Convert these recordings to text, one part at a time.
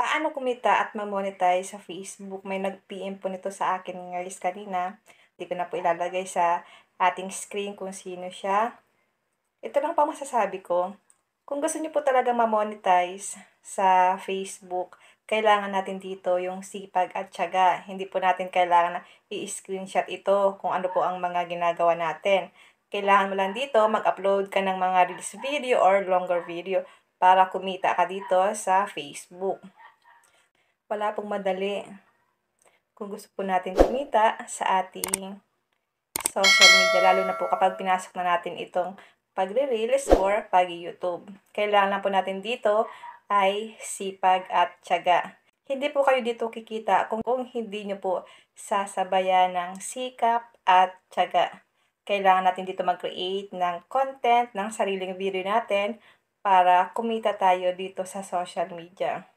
Paano kumita at ma-monetize sa Facebook? May nag-PM po nito sa akin guys kanina. Hindi ko na po ilalagay sa ating screen kung sino siya. Ito lang pa masasabi ko. Kung gusto niyo po talaga ma-monetize sa Facebook, kailangan natin dito yung sipag at tiyaga. Hindi po natin kailangan na i-screenshot ito kung ano po ang mga ginagawa natin. Kailangan mo lang dito mag-upload ka ng mga reels video or longer video para kumita ka dito sa Facebook. Wala pong madali. Kung gusto po natin kumita sa ating social media, lalo na po kapag pinasok na natin itong pagre-reels or pag-YouTube. Kailangan lang po natin dito ay sipag at tiyaga. Hindi po kayo dito kikita kung hindi nyo po sasabayan ng sikap at tiyaga. Kailangan natin dito mag-create ng content ng sariling video natin para kumita tayo dito sa social media.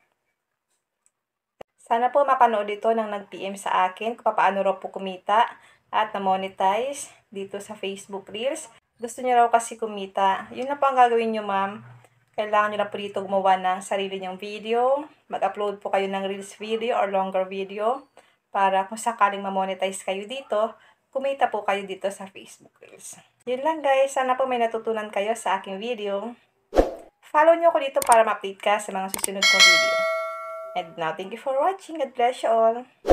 Sana po mapanood ito ng nag-PM sa akin kung paano raw po kumita at na-monetize dito sa Facebook Reels. Gusto niyo raw kasi kumita. Yun na po ang gagawin niyo, ma'am. Kailangan niyo na po dito gumawa ng sarili niyong video. Mag-upload po kayo ng Reels video or longer video para kung sakaling ma-monetize kayo dito, kumita po kayo dito sa Facebook Reels. Yun lang guys. Sana po may natutunan kayo sa aking video. Follow niyo ako dito para ma-update ka sa mga susunod kong video. And now, thank you for watching. God bless you all.